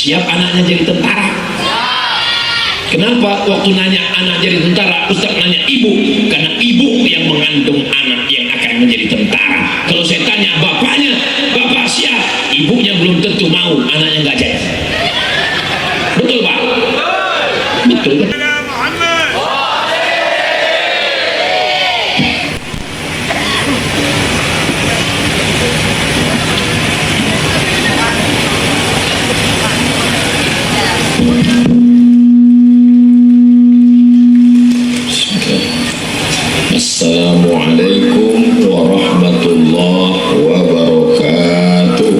Siap anaknya jadi tentara? Kenapa waktu nanya anak jadi tentara, Ustaz nanya ibu? Karena ibu yang mengandung anak yang akan menjadi tentara. Kalau saya tanya bapaknya, bapak siap, ibunya belum tentu mau, anaknya nggak jadi. Betul Pak? Betul kan? Assalamualaikum warahmatullahi wabarakatuh.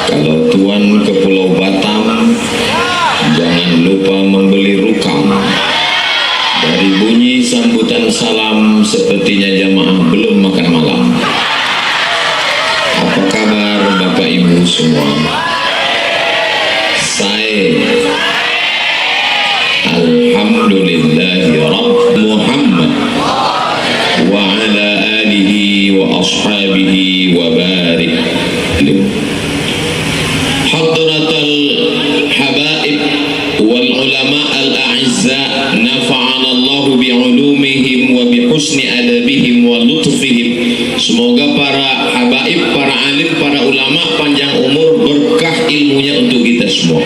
Kalau tuan ke Pulau Batam, jangan lupa membeli rukam. Dari bunyi sambutan salam, sepertinya jamaah belum makan malam. Apa kabar Bapak Ibu semua? Saya Alhamdulillahi Rabb Muhammad wa ala alihi wa ashabihi wa barik hadratal habaib wal ulama al a'izza nafa'ana Allah bi ulumihim wa bi husni adabihim wa lutfihim. Semoga para habaib, para alim, para ulama panjang umur, berkah ilmunya untuk kita semua.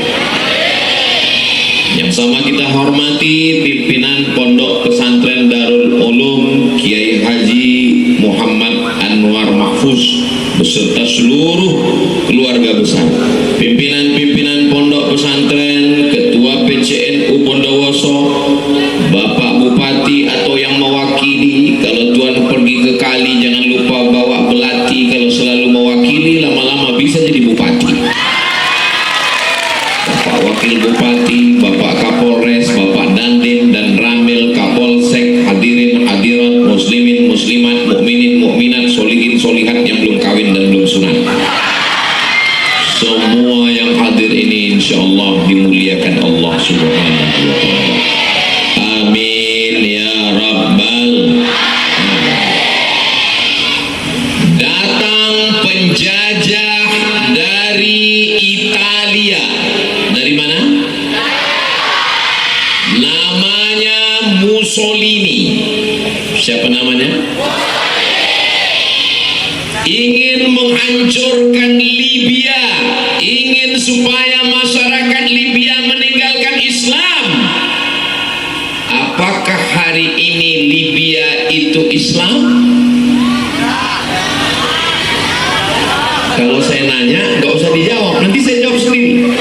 Yang sama kita hormati pimpinan Pondok Pesantren Darul Ulum Kiai Haji Muhammad Anwar Mahfuz beserta seluruh keluarga besar, pimpinan-pimpinan Pondok Pesantren, Ketua PCNU Bondowoso, Bapak Bupati atau yang mewakili. Kalau tuan pergi ke kali jangan lupa bawa belati, kalau selalu mewakili lama-lama bisa jadi bupati. Bapak Wakil Bupati, Bapak Kapolres, Bapak Dandim dan Ramil Kapolsek, hadirin hadirat, muslimin muslimat, mukminin mukminat, solihin solihat yang belum kawin dan belum sunat. Semua yang hadir ini insyaallah dimuliakan Allah Subhanahu wa taala. Amin ya rabbal alamin. Datang penjajah dari Italia. Dari mana? Namanya Mussolini. Siapa namanya? Ingin menghancurkan Libya, ingin supaya masyarakat Libya meninggalkan Islam. Apakah hari ini Libya itu Islam? Kalau saya nanya, nggak usah dijawab, nanti saya jawab sendiri.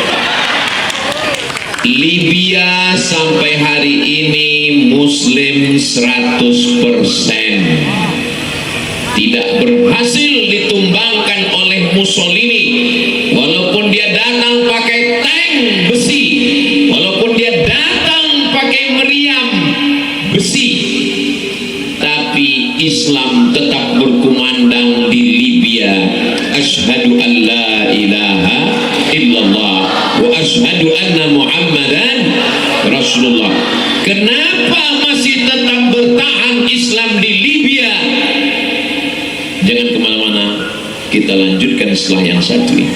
Libya sampai hari ini Muslim 100%. Tidak berhasil ditumbangkan oleh Mussolini. Walaupun dia datang pakai tank besi, walaupun dia datang pakai meriam besi, tapi Islam tetap berkumandang di Libya. Asyhadu an la ilaha illallah wa asyhadu anna Muhammadan Rasulullah. Kenapa masih tetap bertahan Islam di Libya? Jangan kemana-mana, kita lanjutkan setelah yang satu ini.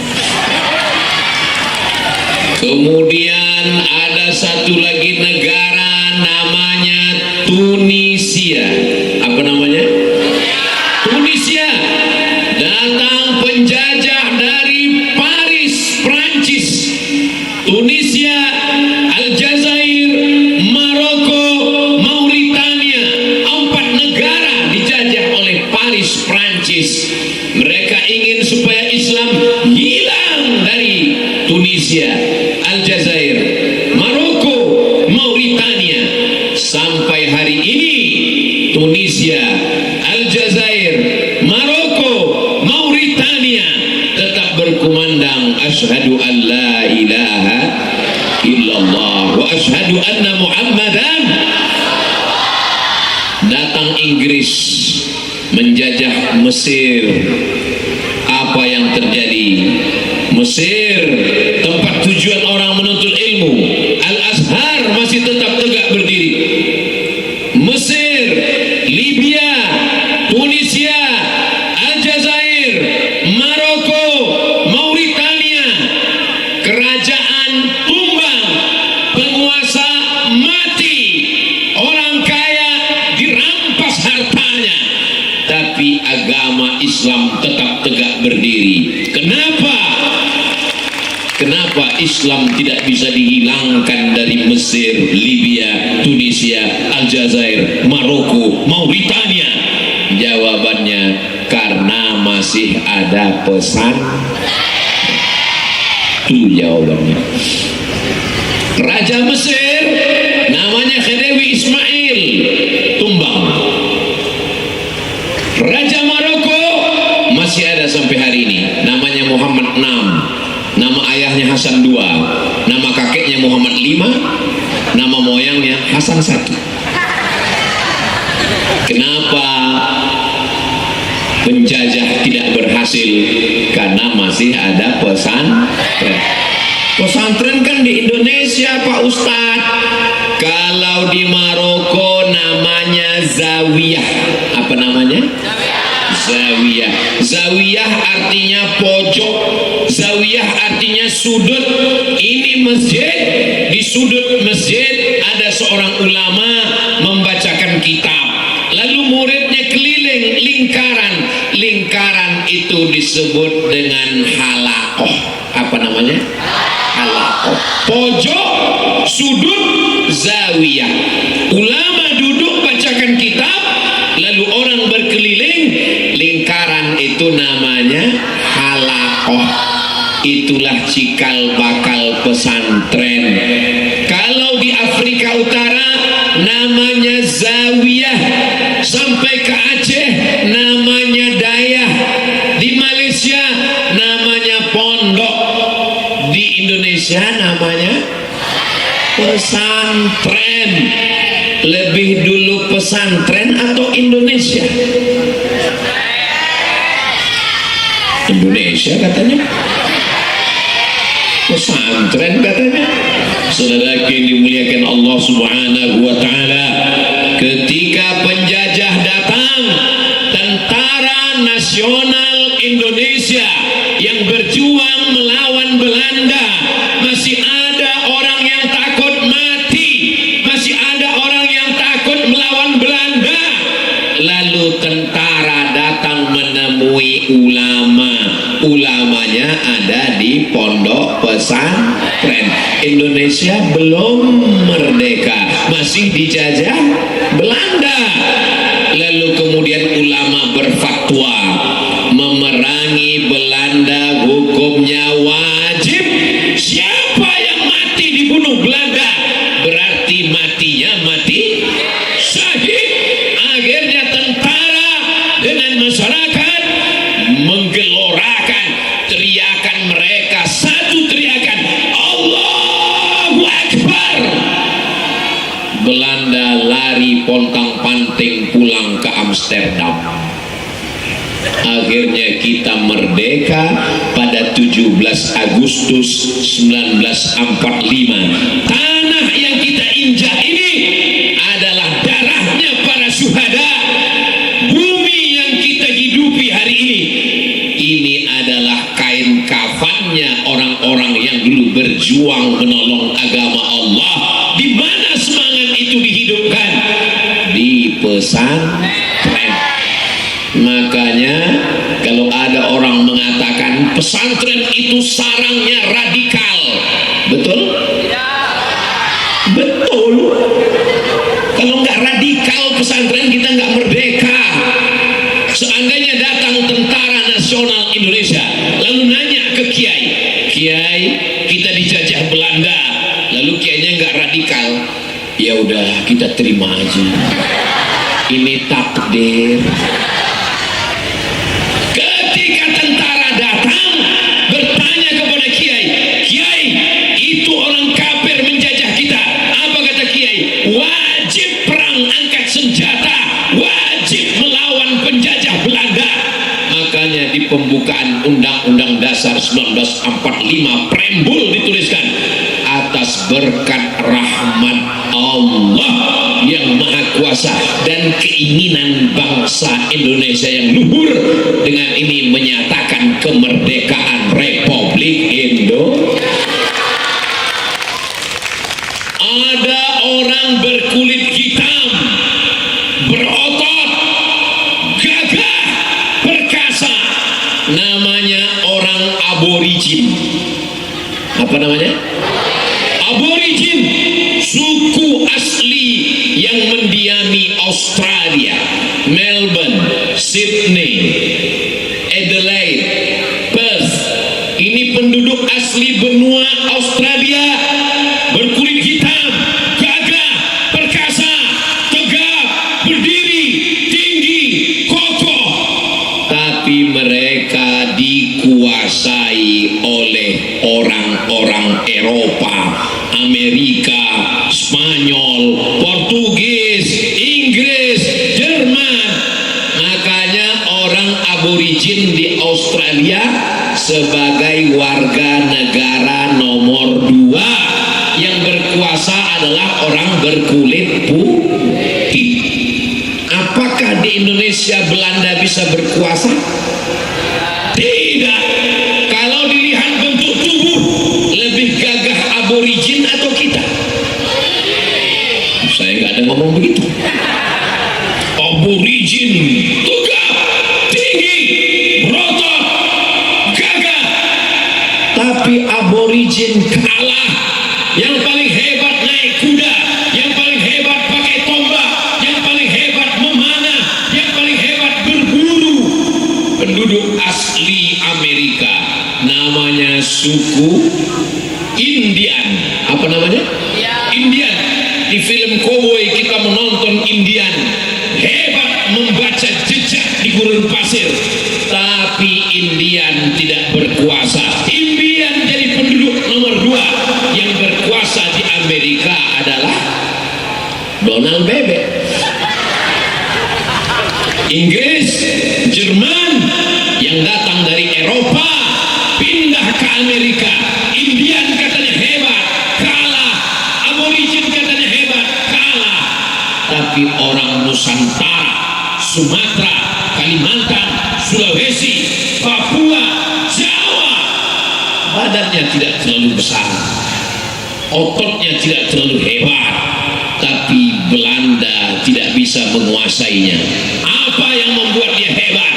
Kemudian ada satu lagi negara namanya Tunisia. Apa namanya? Tunisia. Datang penjajah dari Paris, Prancis. Tunisia, Aljazair, Maroko, Mauritania. 4 negara dijajah oleh Paris, Prancis. Mereka ingin supaya Islam hilang dari Tunisia, Aljazair, Maroko, Mauritania. Sampai hari ini Tunisia, Aljazair, Maroko, Mauritania tetap berkumandang asyhadu an la ilaha illallah wa asyhadu anna Muhammadan. Datang Inggris menjajah Mesir. Apa yang terjadi? Mesir, tempat tujuan orang menuntut ilmu, Al-Azhar masih tetap tegak berdiri. Mesir, Libya, Tunisia, Aljazair, Islam tetap tegak berdiri. Kenapa Islam tidak bisa dihilangkan dari Mesir, Libya, Tunisia, Aljazair, Maroko, Mauritania? Jawabannya karena masih ada pesan. Itu jawabannya. Raja Mesir namanya Khedive Ismail tumbang. Raja Maroko masih ada sampai hari ini, namanya Muhammad VI. Nama ayahnya Hasan II, nama kakeknya Muhammad V, nama moyangnya Hasan I. Kenapa penjajah tidak berhasil? Karena masih ada pesantren. Pesantren kan di Indonesia Pak Ustadz. Kalau di Maroko namanya zawiyah. Apa namanya? Zawiyah. Zawiyah artinya pojok, zawiyah artinya sudut. Ini masjid, di sudut masjid ada seorang ulama membacakan kitab, lalu muridnya keliling lingkaran. Lingkaran itu disebut dengan halaqoh. Apa namanya? Halaqoh. Pojok, sudut, zawiyah. Ulama duduk bacakan kitab, lalu orang berkeliling. Lingkaran itu namanya halaqoh. Itulah cikal bakal pesantren. Kalau di Afrika Utara namanya zawiyah, sampai ke Aceh namanya dayah, di Malaysia namanya pondok, di Indonesia namanya pesantren. Lebih dulu pesantren atau Indonesia? Indonesia katanya. Pesantren katanya. Saudara yang dimuliakan Allah Subhanahu wa taala, ketika penjajah datang, Tentara Nasional Indonesia yang berjuang melawan Belanda, masih ada orang yang takut mati, masih ada orang yang takut melawan Belanda. Lalu tentara datang menemui ulama. Ulamanya ada di pondok pesantren. Indonesia belum merdeka, masih dijajah Belanda. Lalu kemudian ulama berfatwa, memerangi Belanda hukumnya wajib. Siapa yang mati dibunuh Belanda berarti matinya mati syahid. Akhirnya tentara dengan masyarakat menggelorakan teriakan mereka, satu teriakan, Allahu Akbar. Belanda lari pontang-panting pulang ke Amsterdam. Akhirnya kita merdeka pada 17 Agustus 1945. Tanah yang kita injak ini adalah darahnya para syuhada. Bumi yang kita hidupi hari ini adalah kain kafannya orang-orang yang dulu berjuang menolong agama Allah. Di mana semangat itu dihidupkan? Di pesantren. Makanya kalau ada orang mengatakan pesantren itu sarangnya radikal, betul? Betul. Kalau nggak radikal pesantren kita nggak merdeka. Seandainya datang Tentara Nasional Indonesia lalu nanya ke Kiai, Kiai kita dijajah Belanda, lalu kiainya nggak radikal, ya udah kita terima aja, ini takdir. Ketika tentara datang bertanya kepada Kiai, Kiai itu orang kafir menjajah kita, apa kata Kiai? Wajib perang, angkat senjata, wajib melawan penjajah Belanda. Makanya di pembukaan Undang-Undang Dasar 1945 preambul dituliskan, atas berkat rahmat Allah yang Maha Kuasa dan keinginan bangsa Indonesia yang luhur, dengan ini menyatakan kemerdekaan Republik Indonesia. Ada orang berkulit hitam, berotot, gagah, perkasa, Apa namanya? Aborigin, suku asli yang mendiami Australia, Melbourne, Sydney, Adelaide, Perth. Ini penduduk asli benua Australia, berkulit hitam, gagah, perkasa, tegap, berdiri, tinggi, kokoh. Tapi mereka dikuasai oleh orang-orang Eropa, Amerika, Spanyol, Portugis, Inggris, Jerman. Makanya orang aborigin di Australia sebagai warga negara nomor 2, yang berkuasa adalah orang berkulit putih. Apakah di Indonesia Belanda bisa berkuasa? Tidak. Kalau dilihat bentuk tubuh, lebih gagah aborigin atau kita? Saya nggak ada ngomong begitu. Aborigin tegap, tinggi, berotot, gagah. Tapi aborigin kalah. Yang paling hebat naik kuda, yang paling hebat pakai tombak, yang paling hebat memanah, yang paling hebat berburu. Penduduk asli Amerika, namanya suku Indian. Apa namanya? Indian. Di film Cowboy kita menonton Indian, hebat membaca jejak di gurun pasir. Tapi Indian tidak berkuasa. Indian jadi penduduk nomor 2. Yang berkuasa di Amerika adalah Donald Bebek. Inggris, Jerman, yang datang dari Eropa pindah ke Amerika. Indian katanya hebat, kalah. Aborigin katanya hebat, kalah. Tapi orang Nusantara, Sumatera, Kalimantan, Sulawesi, Papua, Jawa, badannya tidak terlalu besar, ototnya tidak terlalu hebat, tapi Belanda tidak bisa menguasainya. Apa yang membuat dia hebat?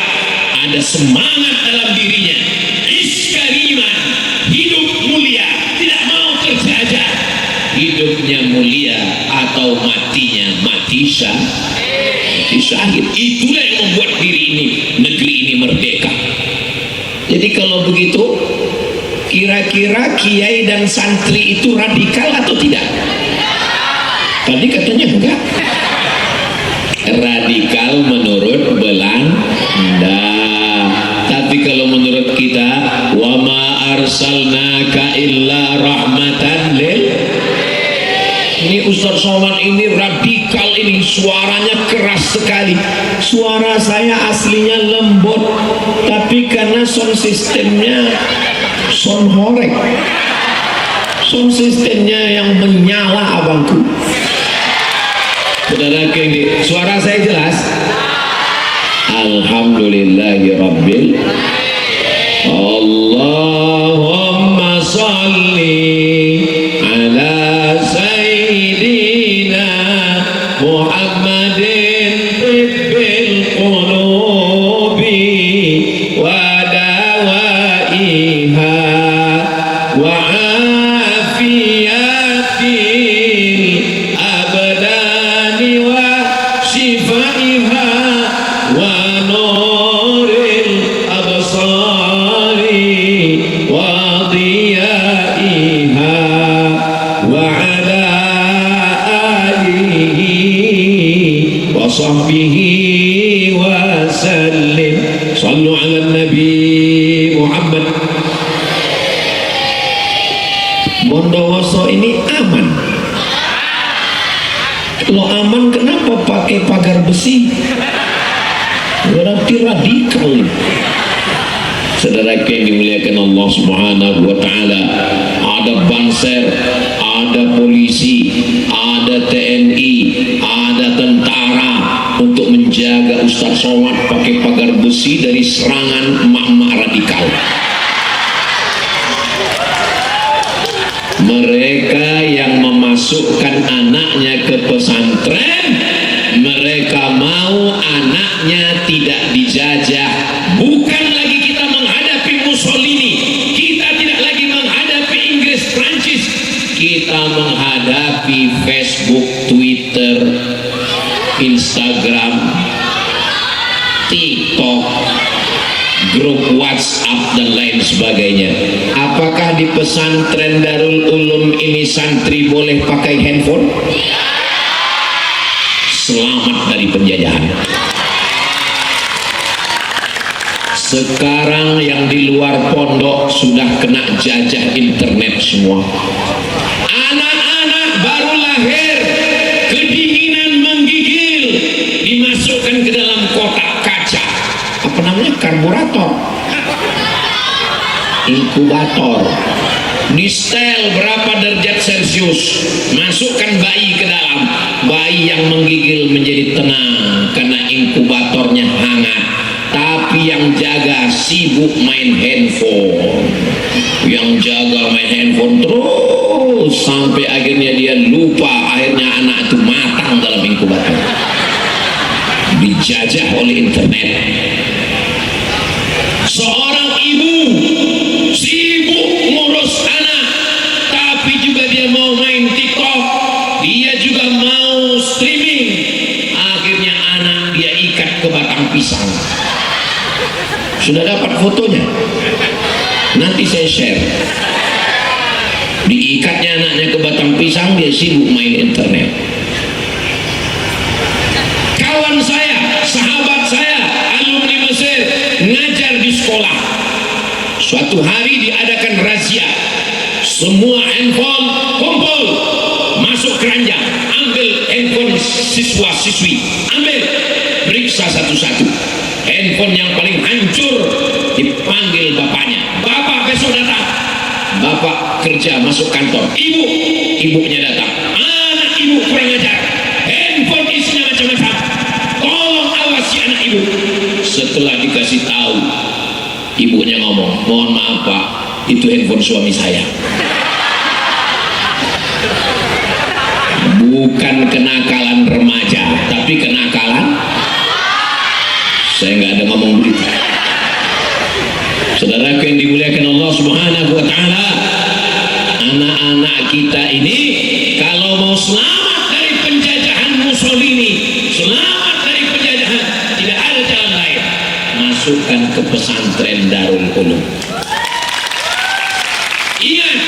Ada semangat dalam dirinya, iskariman, hidup mulia, tidak mau terjajah. Hidupnya mulia atau matinya mati syahid. Itulah yang membuat negeri ini merdeka. Jadi kalau begitu, kira-kira kiai dan santri itu radikal atau tidak? Tadi katanya enggak. Radikal menurut Belanda. Tapi kalau menurut kita, wa ma arsalnaka illa rahmatan lil. Ini Ustaz Somad ini radikal, ini suaranya keras sekali. Suara saya aslinya lembut, tapi karena sound sistemnya sound horek, sound sistemnya yang menyala abangku. Saudara Kendi, suara saya jelas? Alhamdulillahirabbil. Allahumma sholli ala sayyidina Muhammadin tibbil qulubi wa dawaiha wa afiyatil abdani wa shifaiha wa nuril absari wa diyaiha wa ala alihi wa sahbihi wa sallim. Sallu ala Nabi Muhammad. Bondowoso ini aman. Kalau aman, kenapa pakai pagar besi? Berarti radikal. Saudara yang dimuliakan Allah Subhanahu wa Ta'ala, ada Banser, ada polisi, ada TNI, ada tentara untuk menjaga Ustaz Somad pakai pagar besi dari serangan emak-emak radikal. Mereka yang memasukkan anaknya ke pesantren, mereka mau anaknya tidak dijajah. Bukan lagi kita menghadapi Mussolini, kita tidak lagi menghadapi Inggris Instagram, TikTok, grup WhatsApp dan lain sebagainya. Apakah di pesantren Darul Ulum ini santri boleh pakai handphone? Selamat dari penjajahan. Sekarang yang di luar pondok sudah kena jajah internet semua. Anak-anak baru lahir, kedinginan menggigil, dimasukkan ke dalam kotak kaca. Apa namanya? Karburator, inkubator. Di setel berapa derajat Celcius, masukkan bayi ke dalam. Bayi yang menggigil menjadi tenang karena inkubatornya hangat. Tapi yang jaga sibuk main handphone, yang jaga main handphone terus sampai akhirnya dia lupa, akhirnya anak itu matang dalam inkubator, dijajah oleh internet. Seorang ibu sibuk ngurus anak, tapi juga dia mau main TikTok, dia juga mau streaming. Akhirnya anak dia ikat ke batang pisang. Sudah dapat fotonya? Nanti saya share. Diikatnya anaknya ke batang pisang, dia sibuk main internet. Kawan saya, sahabat saya, alumni Mesir, ngajar di sekolah. Suatu hari diadakan razia. Semua handphone kumpul, masuk keranjang, ambil handphone siswa-siswi, ambil, periksa satu-satu. Handphone yang paling hancur dipanggil bapaknya. Bapak besok datang. Bapak kerja masuk kantor. Ibunya datang. Anak ibu kurang ajar. Handphone isinya macam-macam. Tolong awasi anak ibu. Setelah dikasih tahu, ibunya ngomong, mohon maaf Pak, itu handphone suami saya. Bukan kenakalan remaja, tapi kenakalan. Saya nggak ada ngomong begitu. Saudaraku yang dimuliakan Allah Subhanahu wa Ta'ala, anak-anak kita ini kalau mau selamat dari penjajahan Mussolini, selamat dari penjajahan, tidak ada jalan lain, masukkan ke pesantren Darul Ulum. Ingat,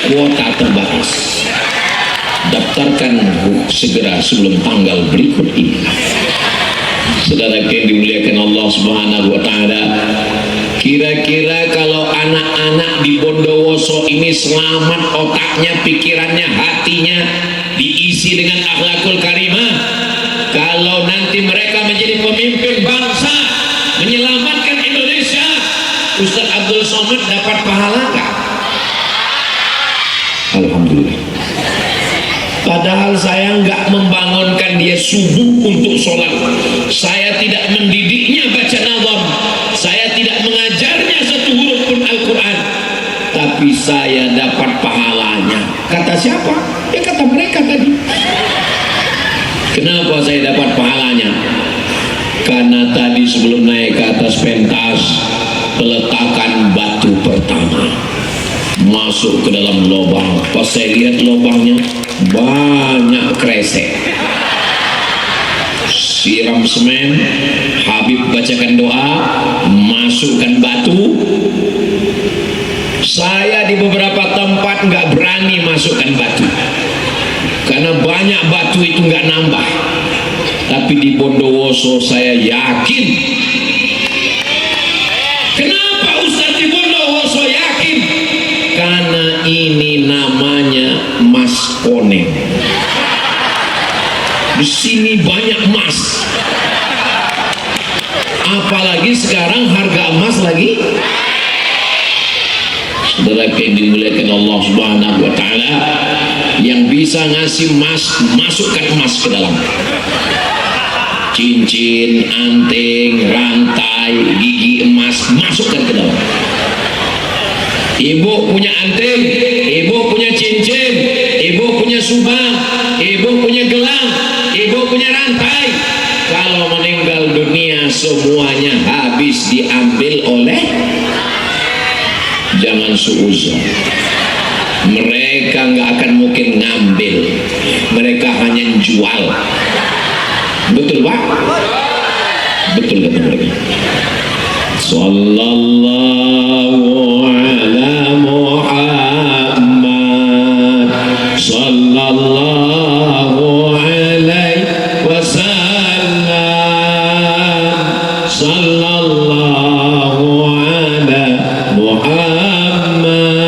kuota terbatas. Daftarkan segera sebelum tanggal berikut ini. Saudara yang dimuliakan Allah Subhanahu wa Ta'ala, kira-kira kalau anak-anak di Bondowoso ini selamat, otaknya, pikirannya, hatinya diisi dengan akhlakul karimah, kalau nanti mereka menjadi pemimpin bangsa, menyelamatkan Indonesia, Ustaz Abdul Somad dapat pahala enggak? Alhamdulillah. Padahal saya nggak membangunkan dia subuh untuk sholat, saya tidak mendidiknya baca nazam, saya tidak mengajarnya satu huruf pun Al-Quran, tapi saya dapat pahalanya. Kata siapa? Ya kata mereka tadi. Kenapa saya dapat pahalanya? Karena tadi sebelum naik ke atas pentas, peletakan batu pertama masuk ke dalam lubang. Pas saya lihat lubangnya banyak kresek, siram semen, Habib bacakan doa, masukkan batu. Saya di beberapa tempat nggak berani masukkan batu karena banyak batu itu nggak nambah, tapi di Bondowoso saya yakin. Kenapa Ustaz di Bondowoso yakin? Karena ini namanya emas koneng. Di sini banyak emas. Apalagi sekarang harga emas lagi. Saudara yang dimuliakan Allah Subhanahu wa Ta'ala, yang bisa ngasih emas, masukkan emas ke dalam. Cincin, anting, rantai, gigi emas, masukkan ke dalam. Ibu punya anting, ibu punya cincin, ibu punya subang, ibu punya gelang, ibu punya rantai. Kalau meninggal dunia semuanya habis diambil oleh, jangan suuzon. Mereka mereka nggak akan mungkin ngambil, mereka hanya jual. Betul Pak? Betul kata mereka. Sallallahu ala Muhammad sallallahu alaihi wasallam sallallahu ala Muhammad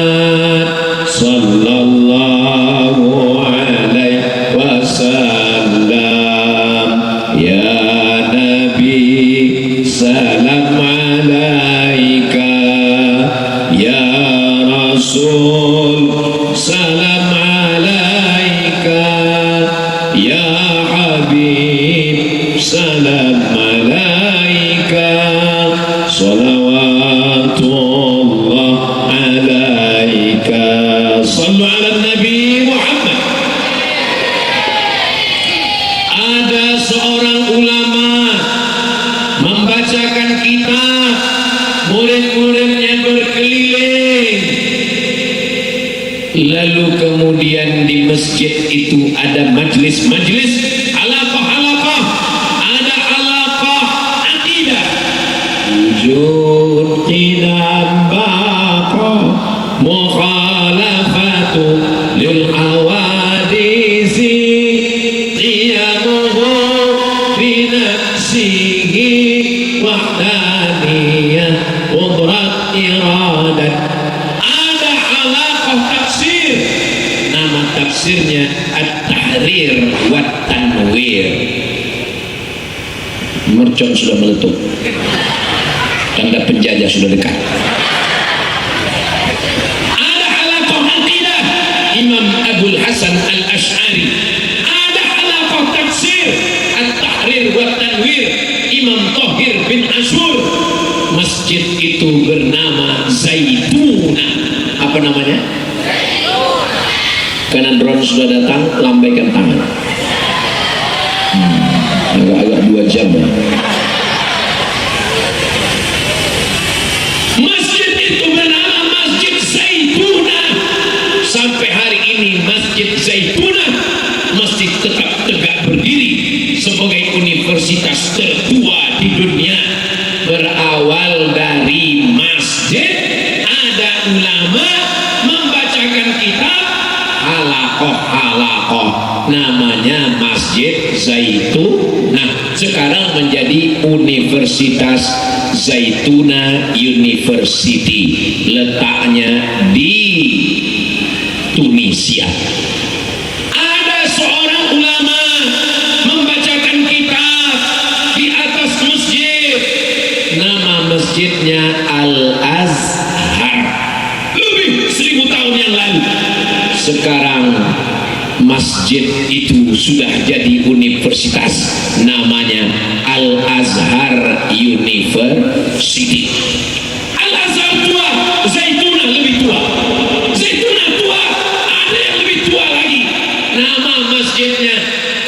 sallallahu alaihi wasallam ya Nabi salam alaika ya Rasul salam alaika ya Habib salam alaika salawatullah alaika sallu ala Nabi Muhammad. Ada seorang ulama membacakan kitab, murid-muridnya berkeliling, lalu kemudian di masjid itu ada majlis-majlis halaqah-halaqah, ada halaqah akidah, wujud qidam baqa mukhalafatu lil hawadisi qiyamuhu bi nafsihi wahdaniyah qudrat iradat. Ada halaqah tafsir, nama tafsirnya At-Tahrir wa Tanwir. Mercon sudah meletup, tanda penjajah sudah dekat. Ada halaqah aqidah Imam Abul Hasan Al-Ash'ari. Ada halaqah tafsir At-Tahrir wa Tanwir Imam Thahir bin Ashur. Masjid itu bernama Zaituna. Apa namanya? Karena drone sudah datang, lambaikan tangan. Agak-agak 2 jam ya. Masjid itu bernama Masjid Zaituna. Sampai hari ini Masjid Zaituna masih tetap tegak berdiri sebagai universitas tertua di dunia. Berawal dari masjid, ada ulama membacakan kitab halaqah, namanya Masjid Zaituna. Sekarang menjadi Universitas Zaituna University, letaknya di Tunisia. Ada seorang ulama membacakan kitab di atas masjid, nama masjidnya Al-Azhar, lebih 1000 tahun yang lalu. Sekarang masjid itu sudah jadi universitas, namanya Al-Azhar University. Al-Azhar tua, Zaituna lebih tua. Zaituna tua, ada yang lebih tua lagi. Nama masjidnya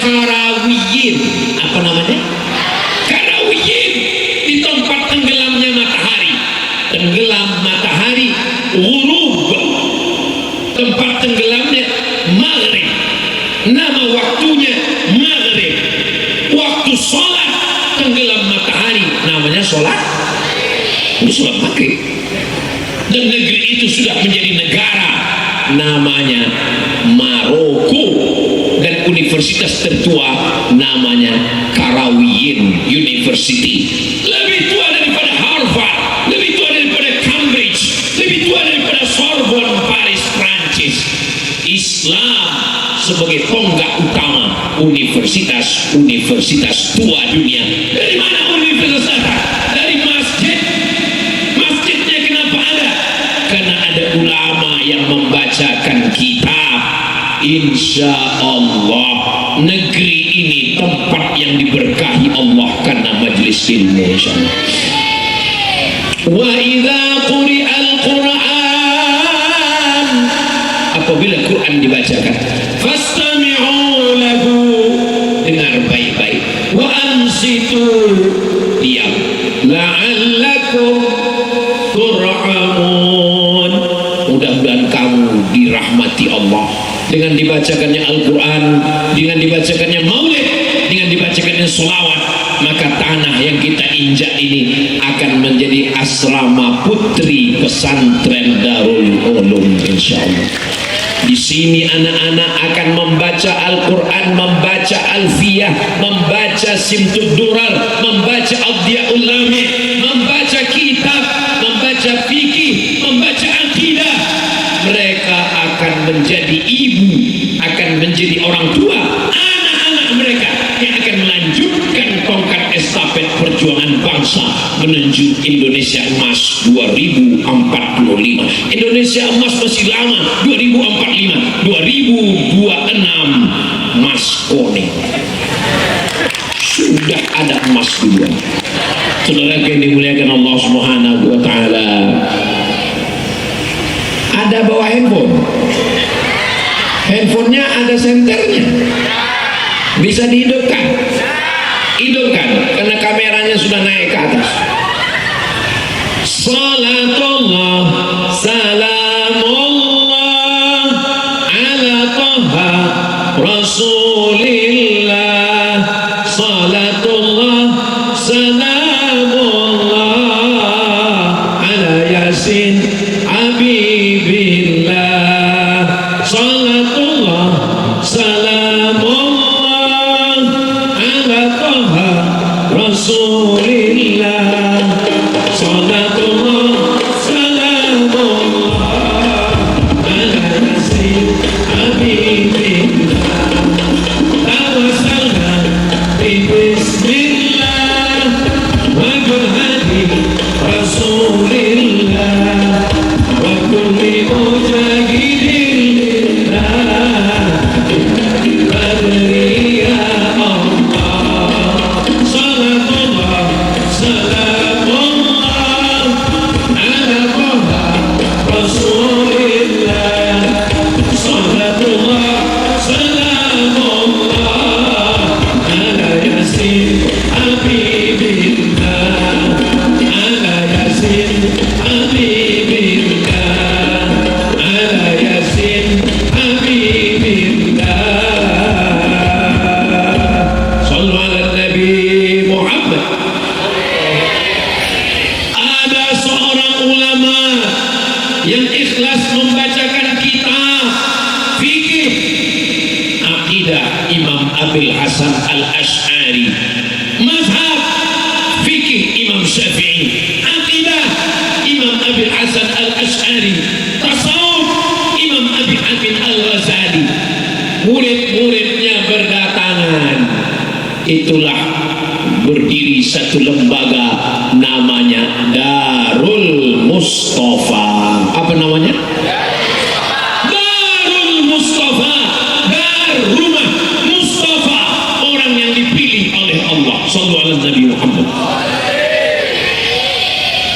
Karawiyin. Apa namanya? Karawiyin, di tempat tenggelamnya matahari. Tenggelam matahari, ghurub. Tempat tenggelamnya maghrib. Nama waktunya maghrib. Waktu sholat tenggelam matahari, namanya sholat. Ini sholat maghrib. Dan negeri itu sudah menjadi negara, namanya Maroko. Dan universitas tertua namanya Karawiyin University. Lebih tua daripada Harvard, lebih tua daripada Cambridge, lebih tua daripada Sorbonne Paris Prancis. Islam sebagai tonggak utama universitas tua dunia. Dari mana universitas datang? Dari masjid. Masjidnya kenapa ada? Karena ada ulama yang membacakan kitab. Insya Allah negeri ini tempat yang diberkahi Allah karena majlis ilmu, insya Allah. Wa idza quri'al Qur'an, apabila Quran dibacakan, fastami'u lahu, dengar baik-baik, wa ansitu, diam, la'allakum turhamun, mudah-mudahan kamu dirahmati Allah. dengan dibacakannya Al-Quran, dengan dibacakannya maulid, dengan dibacakannya sholawat, maka tanah yang kita injak ini akan menjadi asrama putri pesantren Darul Ulum, insyaallah. Di sini anak-anak akan membaca Al-Quran, membaca Alfiyah, membaca Simtud Durar, membaca Adyaul Lami, membaca kitab, membaca fikih, membaca akidah. Mereka akan menjadi ibu, akan menjadi orang tua anak-anak mereka yang akan melanjutkan tongkat estafet perjuangan bangsa menuju Indonesia Emas 2045. Indonesia Emas masih lama, 2045, 2026 Mas Kone sudah ada emas duluan. Saudara yang dimuliakan Allah Subhanahu wa taala, ada bawa handphone, handphonenya ada senternya, bisa dihidupkan, hidupkan karena kameranya sudah naik ke atas. Salatullah salamullah ala taha rasulillah, salatullah salamullah ala yasin habibillah, salatullah salamullah ala taha rasulillah, salatullah salamullah ala yasin habibillah, tawassalna bismillah wa bihadi rasulillah wa kulli mujahidin lillah badri ya Allah, salatullah salamullah ala taha rasulillah, salatullah salamullah ala yasin habibillah, ala yasin habibillah, ala yasin habibillah. Sallu ala Nabi Muhammad. Ada seorang ulama yang ikhlas membacakan kitab fikih akidah Imam Abil Hasan Al-Asy'ari, mazhab fikih Imam Syafi'i, akidah Imam Abil Hasan Al-Asy'ari, tasawuf Imam Abi Hamid Al-Ghazali. Murid-muridnya berdatangan, itulah berdiri satu lembaga namanya Darul Mustafa. Apa namanya? Darul Mustafa, dar rumah Mustafa, orang yang dipilih oleh Allah. Sallallahu alaihi Nabi Muhammad.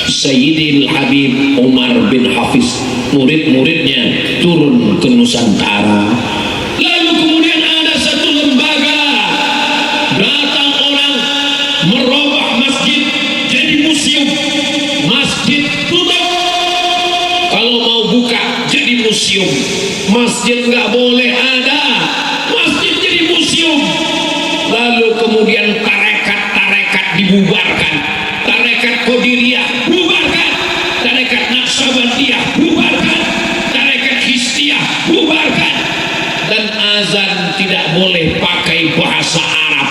Sayyidil Habib Umar bin Hafiz, murid-muridnya turun ke Nusantara. Lalu kemudian ada satu lembaga, datang orang merubah masjid jadi museum. Masjid tutup, kalau mau buka jadi museum. Masjid nggak boleh ada, masjid jadi museum. Lalu kemudian tarekat-tarekat dibubarkan, tarekat Qadiriyah bubarkan, tarekat Naqsabandiyah bubarkan, tarekat Histiyah bubarkan, dan azan tidak boleh pakai bahasa Arab.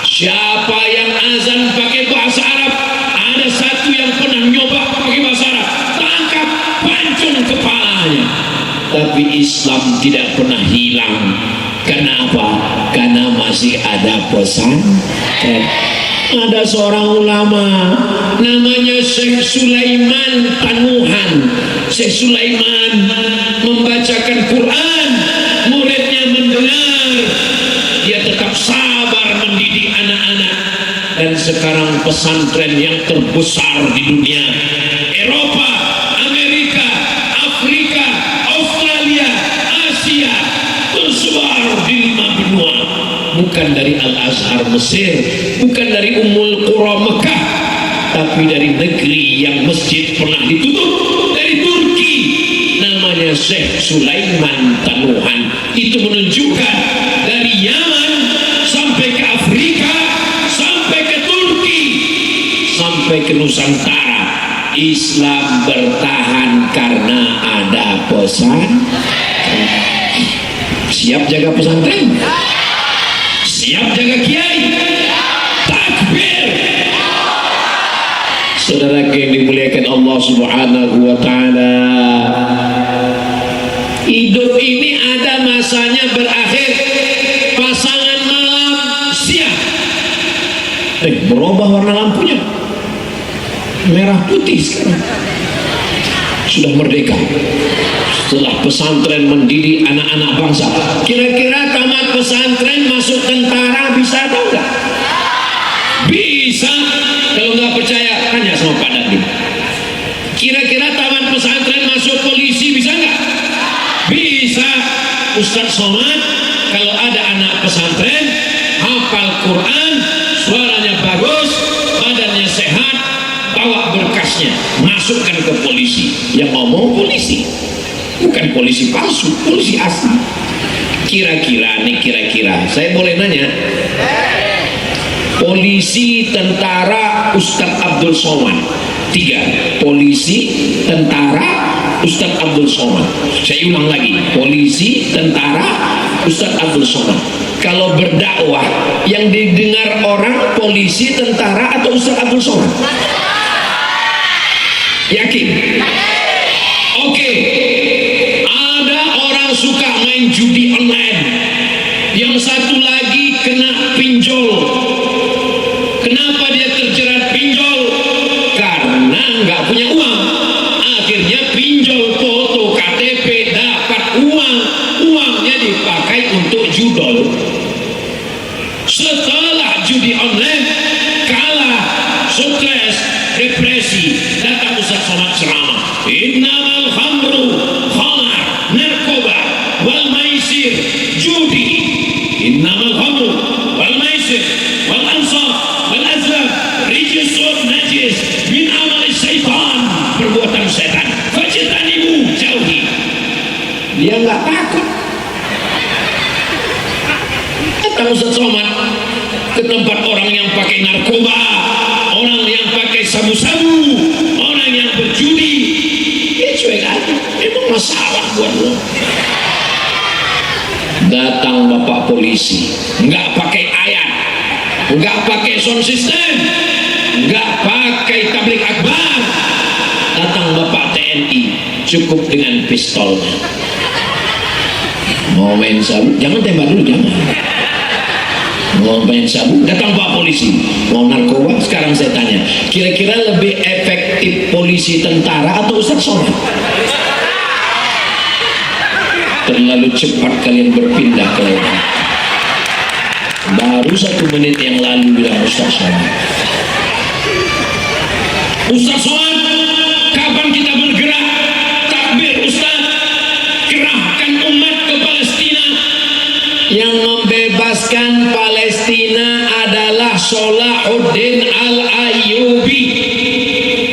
Siapa yang azan pakai bahasa Arab, ada satu yang pernah nyoba pakai bahasa Arab, tangkap, pancung kepalanya. Tapi Islam tidak pernah hilang. Kenapa? Karena masih ada pesan. Ada seorang ulama namanya Syekh Sulaiman Tanuhan. Syekh Sulaiman membacakan Quran, muridnya mendengar, dia tetap sabar mendidik anak-anak. Dan sekarang pesantren yang terbesar di dunia, Eropa, Amerika, Afrika, Australia, Asia, tersebar di 5 benua. Bukan dari Al-Azhar Mesir, bukan dari Ummul Qura Mekah, tapi dari negeri yang masjid pernah ditutup, dari Turki. Namanya namanya Syekh Sulaiman Tanuhan. Itu menunjukkan dari Yaman sampai ke Afrika, sampai ke Turki, sampai ke Nusantara, Islam bertahan karena ada pesantren. Siap jaga pesantren? Siap jaga kiai? Takbir! Saudara yang dimuliakan Allah Subhanahu wa taala, hidup ini ada masanya berakhir. Pasangan malam siap, berubah warna lampunya merah putih sekarang. Sudah merdeka setelah pesantren mendidik anak-anak bangsa. Kira-kira tamat pesantren masuk tentara bisa atau enggak? Bisa. Kalau nggak percaya tanya sama Pak Dandim. Kira-kira tamat pesantren masuk polisi bisa nggak? Bisa. Ustadz Somad kalau ada anak pesantren hafal Quran, suaranya bagus, badannya sehat, bawa berkasnya, masukkan ke polisi. Yang ngomong polisi, bukan polisi palsu, polisi asli. Kira-kira nih, kira-kira saya boleh nanya, polisi, tentara, Ustadz Abdul Somad, 3. Polisi, tentara, Ustadz Abdul Somad. Saya ulang lagi, polisi, tentara, Ustadz Abdul Somad. Kalau berdakwah yang didengar orang polisi, tentara, atau Ustadz Abdul Somad? Yakin? Oke. Ada orang suka main judi online, yang satu lagi kena pinjol. Kenapa dia terjerat pinjol? Karena nggak punya uang. Akhirnya pinjol foto KTP, dapat uang. Uangnya dipakai untuk judol. Setelah judi online kalah, stres, depresi, datang Ustadz Somad ceramah. Innamal khamru, khamar, narkoba, wal maisir, judi. Innamal khamru, wal maisir, wal ansab, wal azlam, rijsun najis, min amal syaitan, perbuatan setan. Fajtanibu, jauhi. Dia nggak takut. Datang Ustadz Somad ke tempat orang yang pakai narkoba, orang yang pakai sabu-sabu, orang yang berjudi. Dia cuek aja, emang masalah buat lo. Datang bapak polisi, nggak pakai ayat, nggak pakai sound system, nggak pakai tablik akbar. Datang bapak TNI, cukup dengan pistolnya. Mau main sabu, jangan tembak dulu, jangan. Mau main sabu, datang pak polisi, mau narkoba. Sekarang saya tanya, kira-kira lebih efektif polisi, tentara, atau Ustadz Somad? Terlalu cepat kalian berpindah ke orang. Baru 1 menit yang lalu bilang Ustadz Somad. Ustadz Somad, kapan kita bergerak? Takbir Ustadz, kerahkan umat ke Palestina. Yang membebaskan Palestina adalah Salahuddin Al-Ayyubi.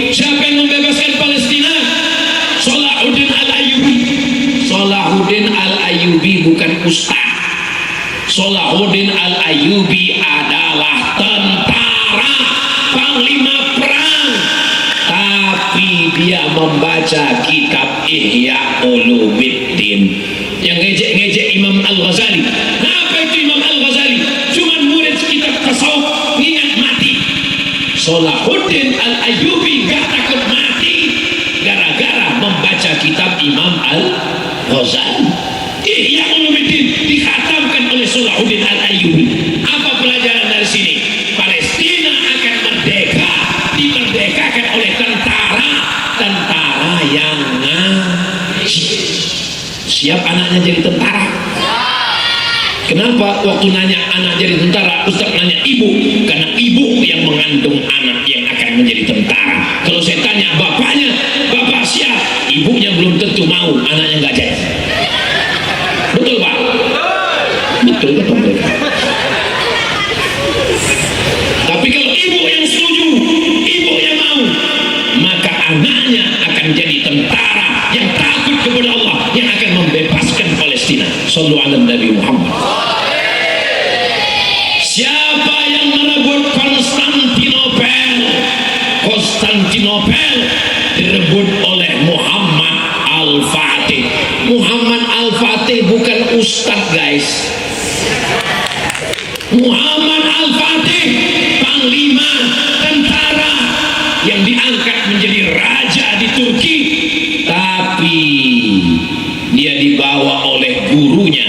Siapa yang membebaskan Palestina? Salahuddin Al-Ayyubi. Salahuddin Al-Ayyubi bukan ustaz. Salahuddin Al-Ayyubi adalah tentara, panglima perang, tapi dia membaca kitab Ihya Ulumuddin yang ngejek-ngejek Imam Al-Ghazali. Nah, apa itu Imam Al-Ghazali? Cuman murid kitab tasawuf, ingat mati. Salahuddin Al-Ayyubi gak takut mati gara-gara membaca kitab Imam Al-Ghazali. Ihya Ulumuddin dikhatamkan oleh Salahuddin Al-Ayyubi. Apa pelajaran dari sini? Palestina akan merdeka, dimerdekakan oleh tentara yang ngaji. Siap anaknya jadi tentara? Kenapa waktu nanya anak jadi tentara, Ustaz nanya ibu? Karena ibu yang mengandung anak yang akan menjadi tentara. Kalau saya tanya bapaknya, bapak siap, ibunya belum tentu mau, anaknya nggak jadi. Betul Pak? Betul kata mereka. Tapi kalau ibu yang setuju, ibu yang mau, maka anaknya akan jadi tentara yang takut kepada Allah, Sallu ala Nabi Muhammad. Siapa yang merebut Konstantinopel direbut oleh Muhammad Al-Fatih. Muhammad Al-Fatih bukan ustadz, guys. Muhammad Al-Fatih panglima tentara yang diangkat menjadi raja di Turki, tapi dia dibawa oleh gurunya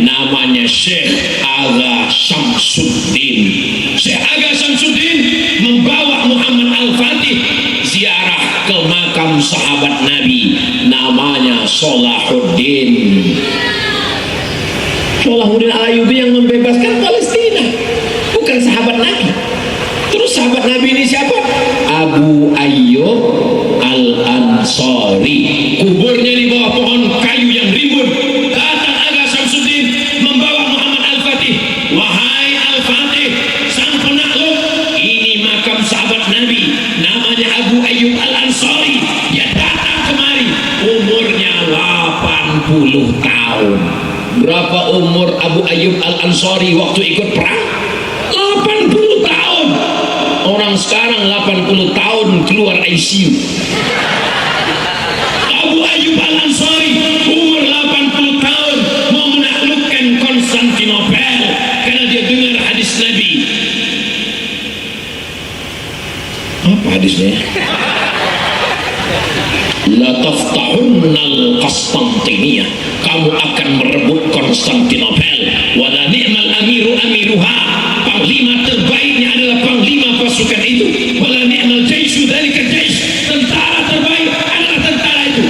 namanya Syekh Aga Syamsuddin. Syekh Aga Syamsuddin membawa Muhammad Al-Fatih ziarah ke makam sahabat Nabi namanya Salahuddin. Salahuddin Al-Ayyubi yang membebaskan Palestina, bukan sahabat Nabi. Terus sahabat Nabi ini siapa? Abu Ayyub Al-Ansari. Kuburnya di bawah pohon kayu yang rimbun. Datang Aga Syamsuddin membawa Muhammad Al-Fatih. Wahai Al-Fatih, sang penakluk, ini makam sahabat Nabi namanya Abu Ayyub Al-Ansari. Dia datang kemari, umurnya 80 tahun. Berapa umur Abu Ayyub Al-Ansari waktu ikut perang? 80 tahun. Orang sekarang 80 tahun keluar ICU. Abu Ayyub Al-Ansari umur 80 tahun mau menaklukkan Konstantinopel karena dia dengar hadis Nabi. Apa hadisnya? La taftahunnal Konstantiniyah, kamu akan merebut Konstantinopel. Wala ni'mal amiru amiruha, panglima terbaiknya adalah panglima pasukan itu. Wala ni'mal jaishu dzalika jais, tentara terbaik adalah tentara itu.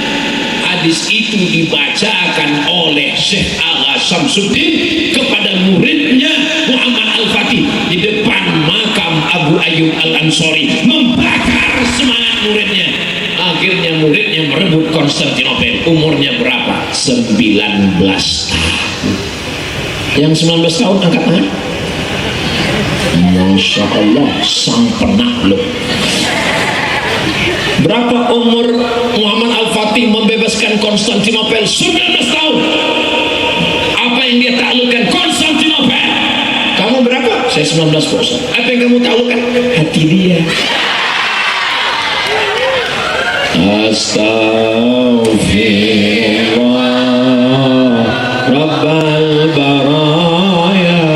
Hadis itu dibacakan oleh Syekh Aga Syamsuddin kepada muridnya Muhammad Al-Fatih di depan makam Abu Ayyub Al-Ansari, membakar semangat muridnya. Akhirnya muridnya merebut Konstantinopel. Umurnya berapa? 19 tahun. Yang 19 tahun angkat tangan. Masya Allah, sang penakluk. Berapa umur Muhammad Al-Fatih membebaskan Konstantinopel? 19 tahun. Apa yang dia taklukkan? Konstantinopel. Kamu berapa? Saya 19 tahun. Apa yang kamu taklukkan? Hati dia. Astaghfirullah Rabbal baraya,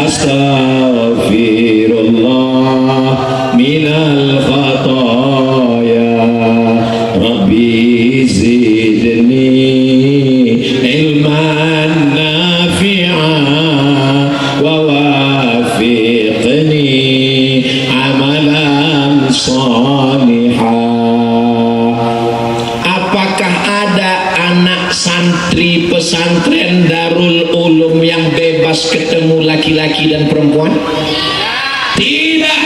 astaghfirullah minal khataya, Rabbi zidni ilman nafi'a wa wafiqni amalan salihah. Santri pesantren Darul Ulum yang bebas ketemu laki-laki dan perempuan? Tidak.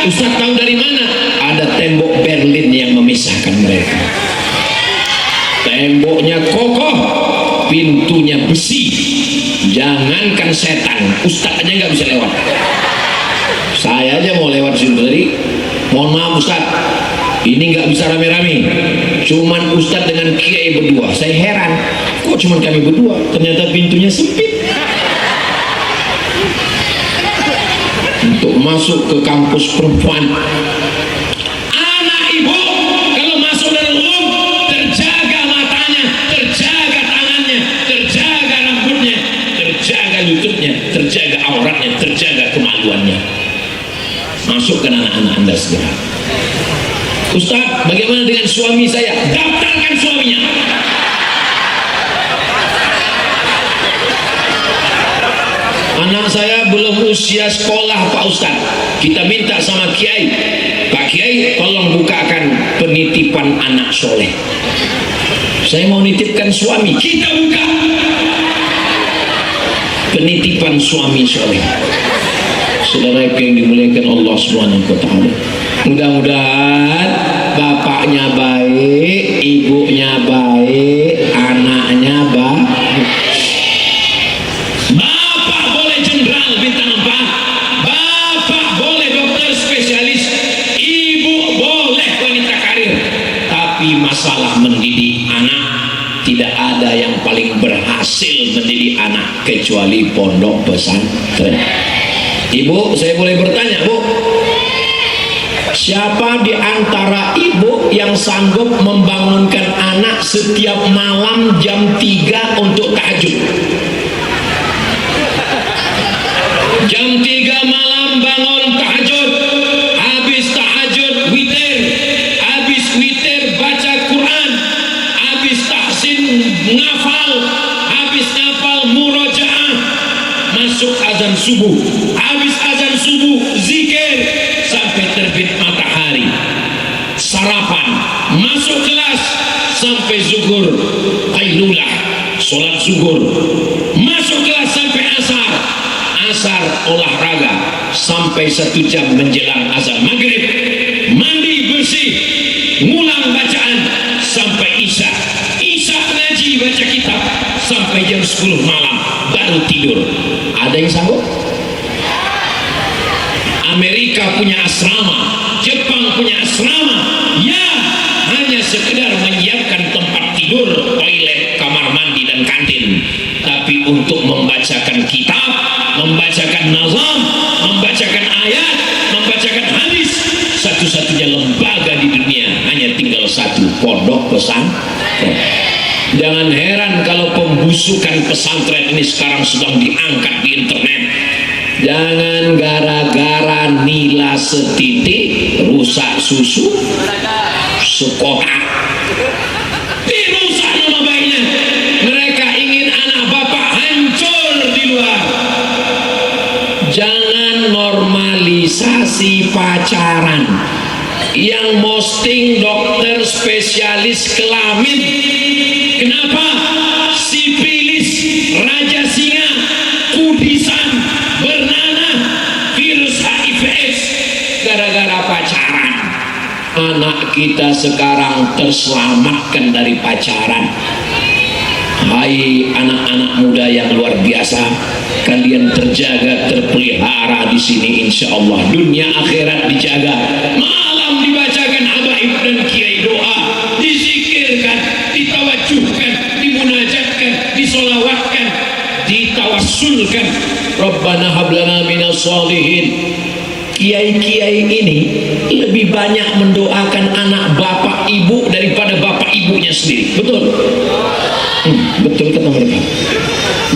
Ustaz tahu dari mana? Ada tembok Berlin yang memisahkan mereka. Temboknya kokoh, pintunya besi. Jangankan setan, Ustaz aja nggak bisa lewat. Saya aja mau lewat situ tadi. Mohon maaf Ustaz, ini nggak bisa rame-rame, cuman Ustadz dengan kiai berdua. Saya heran, kok cuman kami berdua, ternyata pintunya sempit. Untuk masuk ke kampus perempuan, anak ibu kalau masuk Darul Ulum, terjaga matanya, terjaga tangannya, terjaga rambutnya, terjaga lututnya, terjaga auratnya, terjaga kemaluannya. Masukkan anak-anak Anda segera. Ustaz, bagaimana dengan suami saya? Daftarkan suaminya. Anak saya belum usia sekolah Pak Ustaz. Kita minta sama Kiai, Pak Kiai tolong bukakan penitipan anak soleh. Saya mau nitipkan suami. Kita buka penitipan suami soleh. Saudara yang dimuliakan Allah Subhanahu wa taala. Mudah-mudahan bapaknya baik, ibunya baik, anaknya baik. Bapak boleh jenderal bintang 4, bapak boleh dokter spesialis, ibu boleh wanita karir. Tapi masalah mendidik anak tidak ada yang paling berhasil anak kecuali pondok pesantren. Ibu, saya boleh bertanya, Bu? Siapa di antara ibu yang sanggup membangunkan anak setiap malam jam 3 untuk tahajud? Jam 3 malam bangun tahajud, habis tahajud witir, habis witir baca Quran, habis tahsin ngafal, habis ngafal murojaah, masuk azan subuh, habis azan subuh zikir sampai terbit matahari, sarapan, masuk kelas sampai zuhur, qailulah, sholat zuhur, masuk kelas sampai asar olahraga sampai 1 jam menjelang azan maghrib, mandi bersih, ngulang bacaan sampai isya ngaji baca kitab sampai jam 10 malam baru tidur. Ada yang sanggup? Amerika punya asrama, Jepang punya asrama, ya hanya sekedar menyiapkan tempat tidur, toilet, kamar mandi dan kantin, tapi untuk membacakan kitab, membacakan nazam, membacakan ayat, membacakan hadis, satu-satunya lembaga di dunia hanya tinggal 1, pondok pesantren. Jangan heran kalau pembusukan pesantren ini sekarang sedang diangkat di internet. Jangan gara-gara nila setitik rusak susu sekolah, dirusak nama baiknya. Mereka ingin anak bapak hancur di luar. Jangan normalisasi pacaran. Yang posting dokter spesialis kelamin. Kenapa? Sipilis, raja singa, kudisan, bernanah, virus HIV/AIDS, gara-gara pacaran. Anak kita sekarang terselamatkan dari pacaran. Hai anak-anak muda yang luar biasa, kalian terjaga, terpelihara di sini, insya Allah dunia akhirat dijaga. Malam dibacakan habaib dan kiai doa, dizikirkan, ditawajuhkan, dimunajatkan, disolawatkan, ditawassulkan. Rabbana hablana minas sholihin. Kiai-kiai ini lebih banyak mendoakan anak bapak ibu daripada bapak ibunya sendiri. Betul? Betul kata mereka.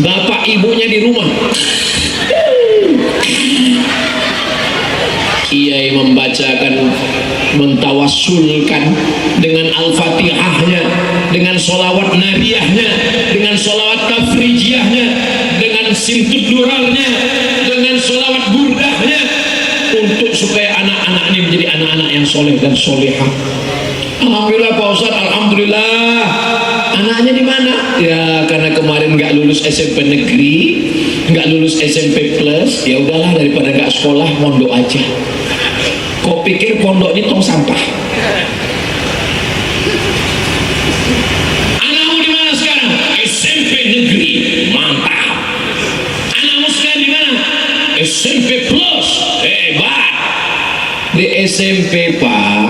Bapak ibunya di rumah, kiai membacakan, mentawassulkan dengan al-fatihahnya, dengan sholawat nariyahnya, dengan sholawat tafrijiyahnya, dengan simtuduralnya, dengan sholawat burdahnya, untuk supaya anak-anak ini menjadi anak-anak yang soleh dan solehah. Alhamdulillah Pak Ustaz, alhamdulillah. Anaknya di mana? Ya karena kemarin nggak lulus SMP negeri, nggak lulus SMP plus, ya udahlah daripada nggak sekolah mondok aja. Kok pikir pondok ini tong sampah? Anakmu di mana sekarang? SMP negeri, mantap. Anakmu sekarang di mana? SMP plus, hebat. Di SMP Pak,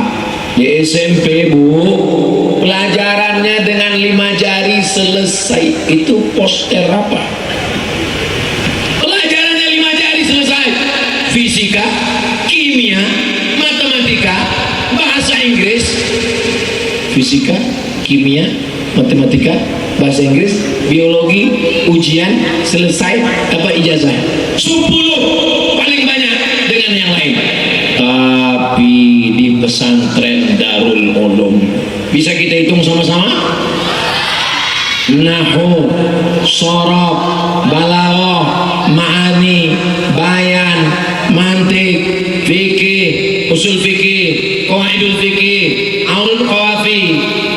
di SMP Bu, pelajarannya dengan 5 jari selesai. Itu poster apa? Pelajarannya 5 jari selesai. Fisika, kimia, matematika, bahasa Inggris. Fisika, kimia, matematika, bahasa Inggris, biologi, ujian selesai, apa ijazah? 10 paling banyak dengan yang lain. Tapi di pesantren Darul Ulum bisa kita hitung sama-sama. Nahwu, shorof, balaghah, ma'ani, bayan, mantik, fikih, usul fikih, qawaidul fikih, aulul qawafi,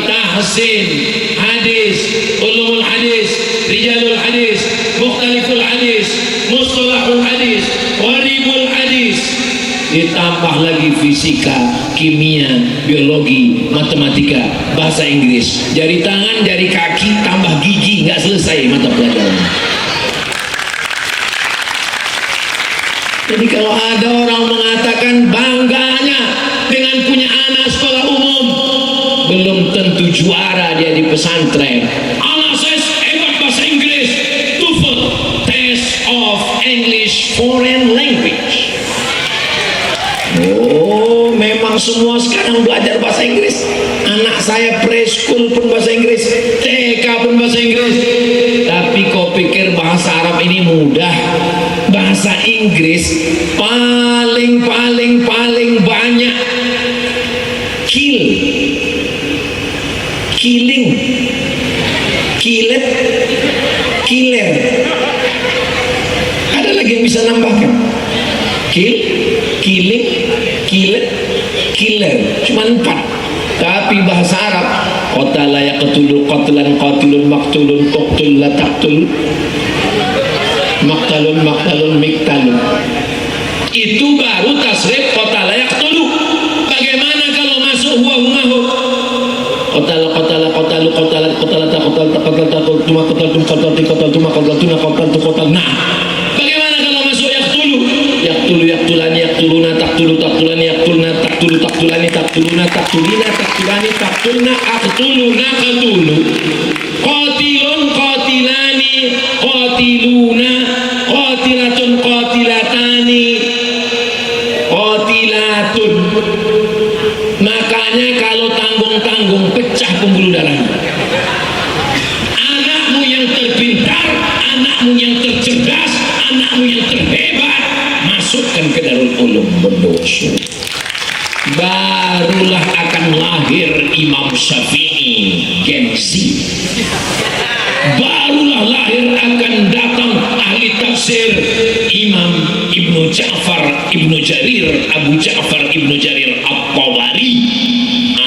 tahsin, hadis, ulumul hadis, rijalul hadis, mukhtaliful hadis, mustalahul hadis, waribul hadis, ditambah lagi fisika, kimia, biologi, matematika, bahasa Inggris, jari tangan, jari kaki, tambah gigi, nggak selesai mata pelajaran. Jadi kalau ada orang mengatakan bangganya dengan punya anak sekolah umum, belum tentu juara dia di pesantren. Anak saya hebat bahasa Inggris, TOEFL, of English foreign language. Oh, memang semua sekarang belajar bahasa Inggris. Anak saya preschool pun bahasa Inggris, TK pun bahasa Inggris. Tapi kau pikir bahasa Arab ini mudah? Bahasa Inggris paling banyak killing, killer. Ada lagi yang bisa nambahkan? Killing, killer. Cuma 4. Tapi bahasa Arab, qatala yaqtulu qatlan qatilun maqtulun tuqtul la taqtul maqtalun miktalun. Itu baru tasrif qatala yaqtulu. Bagaimana kalau masuk huwa humahu? Nah, bagaimana kalau masuk yaqtulu? Yaktulani yaktuluna taktulani yaktulna taktulani taktuluna taktulina taktulani taktulna aktuluna qatilun qatilani qatiluna qatilatun qatilatani qatilatun. Makanya kalau tanggung pecah pembuluh darah. Anakmu yang terpintar, anakmu yang tercerdas, anakmu yang terhebat, masukkan ke Darul Ulum berdosa. Barulah akan lahir Imam Syafi'i gengsi. Barulah lahir akan datang ahli tafsir Imam Ibnu Ja'far Ibnu Jarir, Abu Ja'far Ibnu Jarir At-Tabari.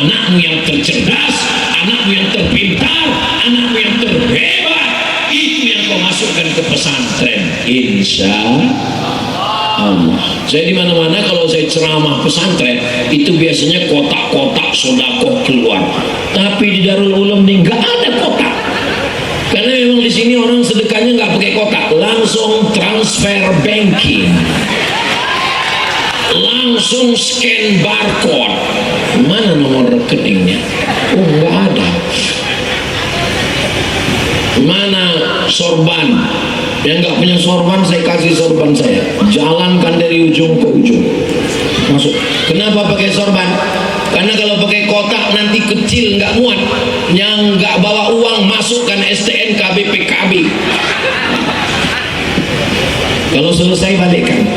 Anakmu yang tercerdas, anakmu yang terpintar, anakmu yang terhebat, itu yang kau masukkan ke pesantren, insya Allah. Saya di mana-mana kalau saya ceramah pesantren itu biasanya kotak-kotak sodakoh keluar. Tapi di Darul Ulum ini nggak ada kotak. Karena memang di sini orang sedekahnya nggak pakai kotak, langsung transfer banking, langsung scan barcode. Mana nomor rekeningnya? Oh, nggak ada. Mana sorban? Yang nggak punya sorban, saya kasih sorban saya. Jalankan dari ujung ke ujung. Masuk. Kenapa pakai sorban? Karena kalau pakai kotak nanti kecil, nggak muat. Yang nggak bawa uang masukkan STNK BPKB. Kalau selesai balikkan.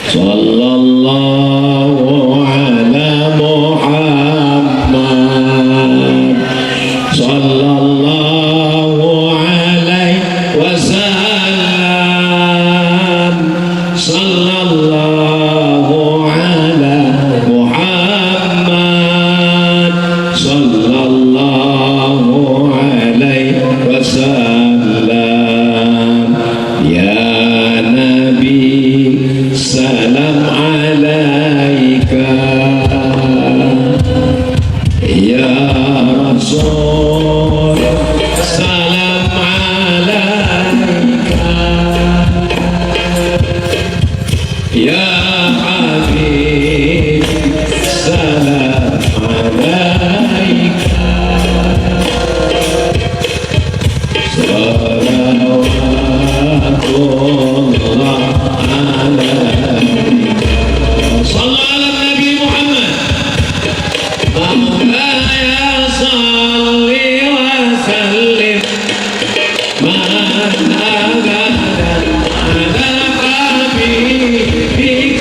Sallallahu ala Muhammad sallallahu alaihi wasallam sallallahu ala Muhammad sallallahu alaihi wasallam. Ya Nabi salam alaika, ya Rasul salam alaika, ya Habib salam alaika, salawatullah alaika. Sallallahu ala Nabi Muhammad. Maulaya salli wa sallim ma abadan ala habibika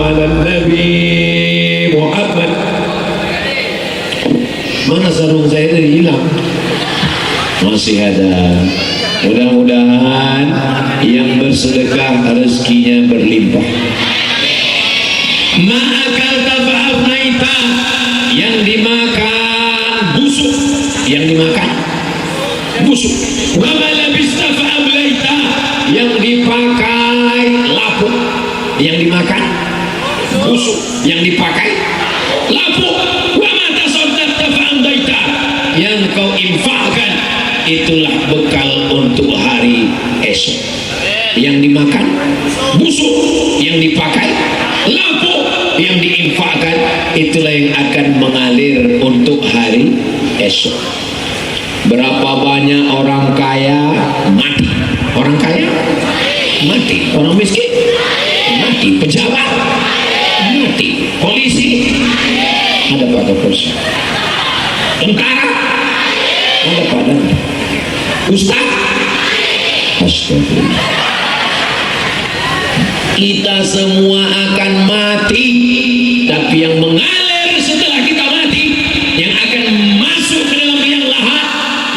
ala Nabi Muhammad. Mana sarung saya tadi hilang? Masih ada. Mudah-mudahan yang bersedekah rezekinya berlimpah. Ma'akal taba'afnaita, yang dimakan busuk, yang dimakan busuk. Wa malabista fa'ablaita, yang dipakai lapuk, yang dimakan busuk, yang dipakai lapuk. Wa ma tasaddaqta fa'amdaita, yang kau infakkan itulah bekal untuk hari esok. Yang dimakan busuk, yang dipakai lapuk, yang diinfakkan itulah yang akan mengalir untuk hari esok. Berapa banyak orang kaya mati, orang kaya mati, orang miskin mati, pejabat mati, polisi ada pada polisi, tentara ada pada ustaz. Astagfirullah. Kita semua akan mati, tapi yang mengalir setelah kita mati, yang akan masuk ke dalam liang lahat,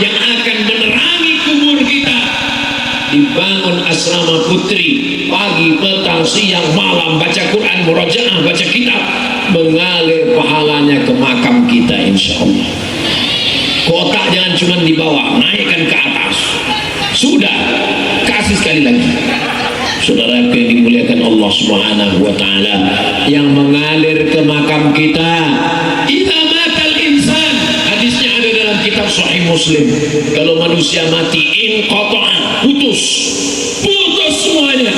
yang akan menerangi kubur kita, dibangun asrama putri pagi, petang, siang, malam, baca Quran, murojaah, baca kitab, mengalir pahalanya ke makam kita insya Allah. Kotak jangan cuma di bawah, naikkan ke atas. Sudah, kasih sekali lagi. Saudara yang dimuliakan Allah Subhanahu wa taala, yang mengalir ke makam kita, idza matal insan, hadisnya ada dalam kitab Sahih Muslim, kalau manusia mati inqata'a, putus semuanya,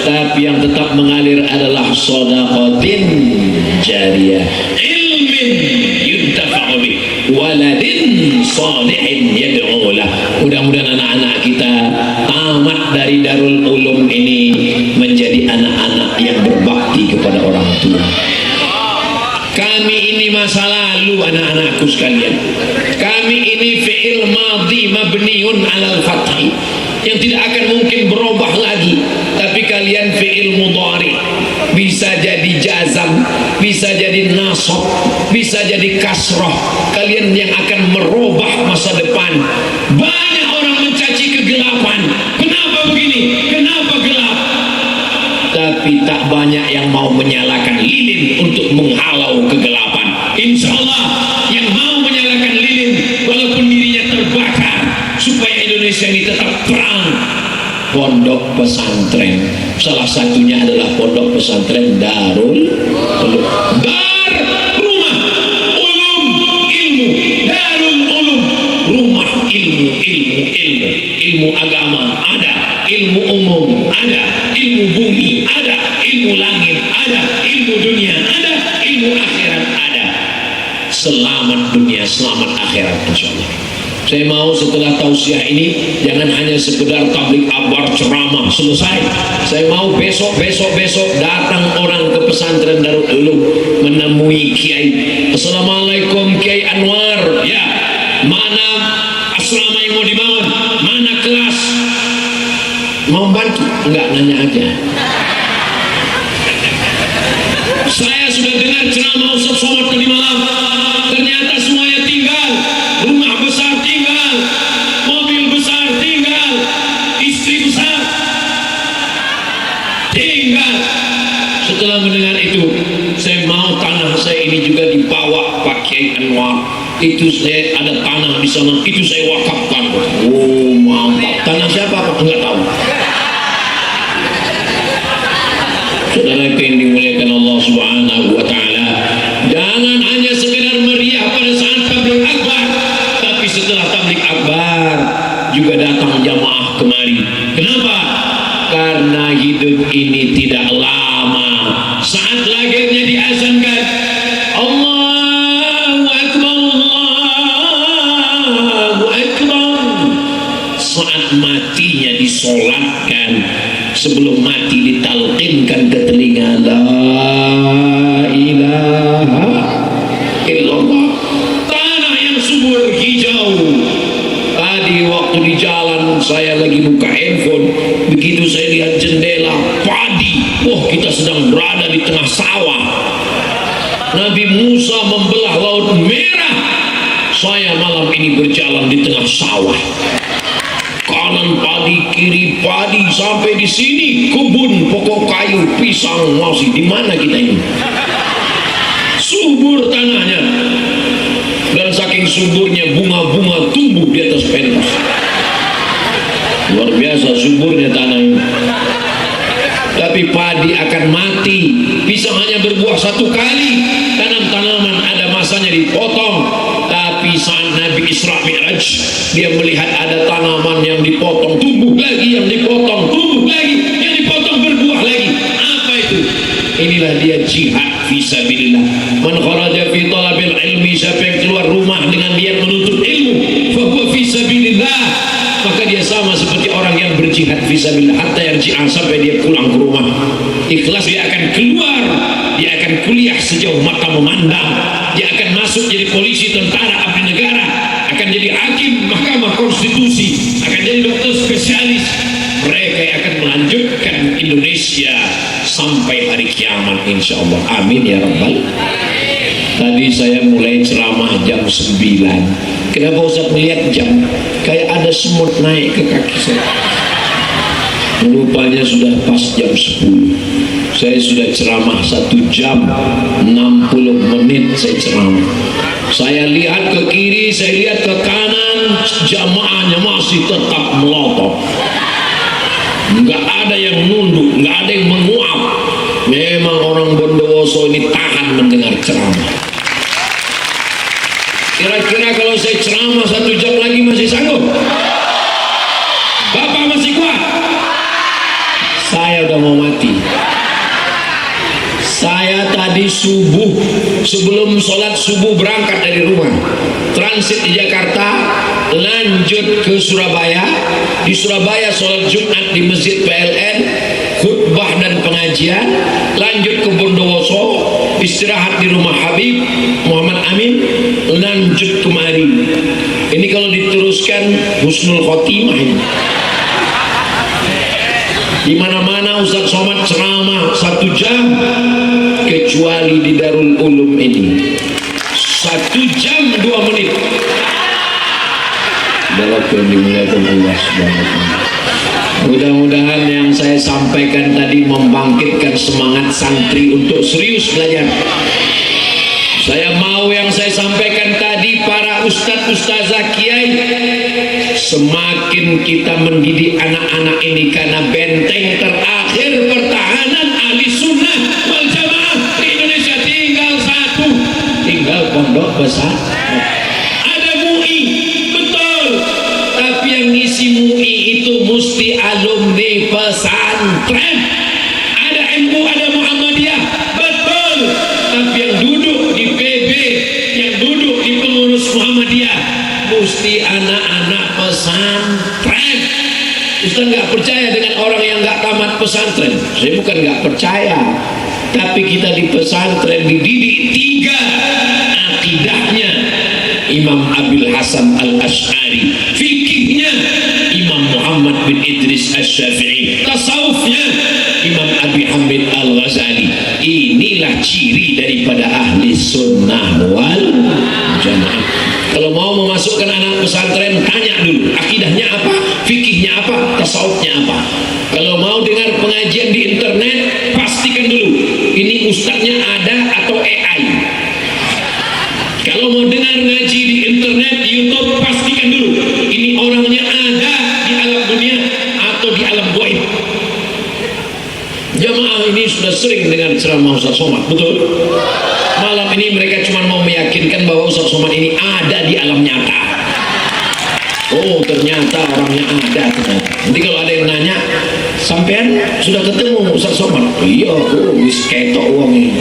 tapi yang tetap mengalir adalah shadaqatin jariyah, ilmin yuntafa'u bih, waladin salihin yad'u lah. Mudah-mudahan anak-anak kita tamat dari Darul Ulum ini menjadi anak-anak yang berbakti kepada orang tua. Kami ini masa lalu anak-anakku sekalian. Kami ini fi'il madhi mabniun alal fathi, yang tidak akan mungkin berubah lagi. Tapi kalian fi'il mudhari, bisa jadi jazam, bisa jadi nasab, bisa jadi kasrah. Kalian yang akan merubah masa depan. Banyak orang mencaci kegelapan. Kenapa begini? Kenapa gelap? Tapi tak banyak yang mau menyalakan lilin untuk menghalau kegelapan. Insya Allah yang mau menyalakan lilin walaupun dirinya terbakar, supaya Indonesia ini tetap terang, pondok pesantren. Salah satunya adalah pondok pesantren Darul Ulum. Dar, rumah ulum, ilmu. Darul Ulum, rumah ilmu, ilmu agama ada, ilmu umum ada, ilmu bumi ada, ilmu langit ada, ilmu dunia ada, ilmu akhirat ada. Selamat dunia, selamat akhirat insyaallah. Saya mau setelah tausiah ini jangan hanya sekedar tablik akbar ceramah selesai. Saya mau besok datang orang ke pesantren Darul Ulum menemui Kiai. Assalamualaikum Kiai Anwar. Ya, mana asrama yang mau dibangun? Mana kelas? Mau bantu? Enggak, nanya aja. Saya sudah dengar ceramah Ustaz Somad tadi malam. Ternyata semuanya tinggal, rumah besar tinggal, mobil besar tinggal, istri besar tinggal. Setelah mendengar itu, saya mau tanah saya ini juga dibawa Pak Kiai Anwar. Itu saya ada tanah di sana, itu saya wakafkan. Oh mantap. Tanah siapa Pak? Enggak tahu. Saudara yang dimuliakan Allah Subhanahu wa taala, jangan hanya sekedar meriah pada saat tabligh akbar, tapi setelah tabligh akbar juga datang jamaah kemari. Kenapa? Karena hidup ini tidak lama. Saat lahirnya diazankan Allahu Akbar, Allahu Akbar. Saat matinya disolatkan, sebelum mati ditalqinkan ke telinga, la ilaha illallah. Tanah yang subur hijau. Tadi waktu di jalan saya lagi buka handphone, begitu saya lihat jendela padi, wah kita sedang berada di tengah Musa membelah Laut Merah, saya malam ini berjalan di tengah sawah. Kanan padi, kiri padi, sampai di sini kebun, pokok kayu, pisang, masih di mana kita ini? Subur tanahnya, dan saking suburnya bunga-bunga tumbuh di atas pentas. Luar biasa suburnya tanah ini. Tapi padi akan mati, pisang hanya berbuah satu kali, tanam-tanaman ada masanya dipotong. Tapi saat Nabi Isra Mi'raj, dia melihat ada tanaman yang dipotong tumbuh lagi, yang dipotong tumbuh lagi, yang dipotong berbuah lagi. Apa itu? Inilah dia jihad fisabilillah. Man kharaja fi talabil ilmi, siapa yang keluar rumah dengan niat menuntut ilmu, fa huwa fisabilillah, maka dia sama seperti orang yang berjihad fisabilillah. Hatta yarji'a, sampai dia pulang ke rumah ikhlas. Dia akan keluar, dia akan kuliah sejauh mata memandang, dia akan masuk jadi polisi, tentara, abdi negara, akan jadi hakim mahkamah konstitusi, akan jadi dokter spesialis. Mereka yang akan melanjutkan Indonesia sampai hari kiamat insyaallah. Amin ya rabbal. Tadi saya mulai ceramah jam 9. Kenapa Ustaz melihat jam? Kayak ada semut naik ke kaki saya. Rupanya sudah pas jam 10. Saya sudah ceramah 1 jam 60 menit saya ceramah. Saya lihat ke kiri, saya lihat ke kanan, jamaahnya masih tetap melotot. Nggak ada yang nunduk, nggak ada yang menguap. Memang orang Bondowoso ini tahan mendengar ceramah. Kira-kira kalau saya ceramah 1 jam lagi masih sanggup? Bapak masih kuat? Saya udah mau mati. Saya tadi subuh, sebelum sholat subuh berangkat dari rumah, transit di Jakarta, lanjut ke Surabaya. Di Surabaya sholat Jumat di Masjid PLN, khutbah dan pengajian, lanjut ke Bondowoso, istirahat di rumah Habib Muhammad Amin, lanjut kemari. Ini kalau diteruskan husnul khotimah ini. Di mana-mana Ustaz Somad ceramah 1 jam, kecuali di Darul Ulum ini 1 jam 2 menit. Dalam yang dimuliakan Allah Subhanahu wa Ta'ala. Mudah-mudahan yang saya sampaikan tadi membangkitkan semangat santri untuk serius belajar. Saya mau yang saya sampaikan tadi, para ustaz-ustazah kiai, semakin kita mendidik anak-anak ini, karena benteng terakhir pertahanan ahli sunnah wal jamaah di Indonesia tinggal 1, tinggal pondok pesantren. Ada MUI, betul, tapi yang ngisi MUI itu mesti alumni pesantren. Ada MU, ada Muhammadiyah, betul, tapi yang duduk di PB, yang duduk di pengurus Muhammadiyah mesti anak-anak pesantren. Ustaz nggak percaya dengan orang yang nggak tamat pesantren. Saya bukan nggak percaya, tapi kita di pesantren dididik 3 akidahnya Imam Abil Hasan Al-Ash'ari, fikihnya Imam Muhammad bin Idris Asy-Syafi'i, tasawufnya Imam Abi Hamid Al-Ghazali. Inilah ciri daripada ahli sunnah wal jamaah. Kalau mau memasukkan anak pesantren, tanya dulu akidahnya apa, fikihnya apa, tasawufnya apa. Kalau mau dengar pengajian di internet, pastikan dulu ini ustadznya ada atau AI. Kalau mau dengar ngaji di internet, di YouTube, pastikan dulu ini orangnya ada di alam dunia atau di alam gaib. Jamaah ini sudah sering dengar ceramah Ustaz Somad, betul? Malam ini mereka cuma mau meyakinkan bahwa Ustaz Somad ini ada di alam nyata. Oh, ternyata orangnya ada ternyata. Nanti kalau ada yang nanya, sampean sudah ketemu Ustaz Somad? Iya, aku wis ketok uang ini.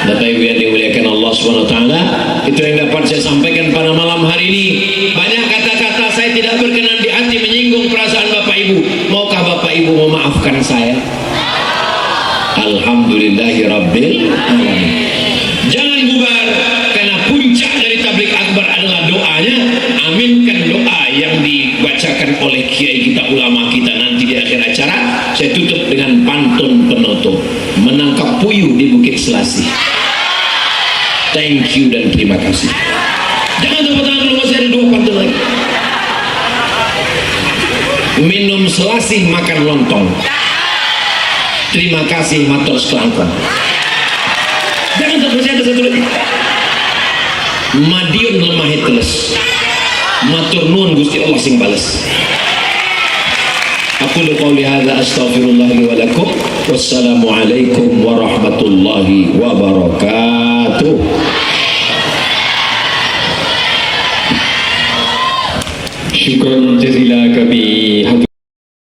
Bapak Ibu yang dimuliakan Allah Subhanahu wa Ta'ala, itu yang dapat saya sampaikan pada malam hari ini. Banyak kata-kata saya tidak berkenan di hati, menyinggung perasaan Bapak Ibu. Maukah Bapak Ibu memaafkan saya? Alhamdulillahirabbil alamin. Jangan bubar, karena puncak dari tabligh akbar adalah doanya. Aminkan doa yang dibacakan oleh kiai kita, ulama kita nanti di akhir acara. Saya tutup dengan pantun penutup. Menangkap puyuh di Bukit Selasih. Thank you dan terima kasih. Jangan tepuk tangan dulu, masih ada 2 pantun lagi. Minum selasih, makan lontong. Terima kasih matur selangkong. Jangan tepuk, masih ada 1 lagi. Madiun lemah teles. Matur nuwun Gusti Allah sing bales. Aku qouli hadza astaghfirullah li wa lakum. Wassalamualaikum warahmatullahi wabarakatuh. Syukran jazila kami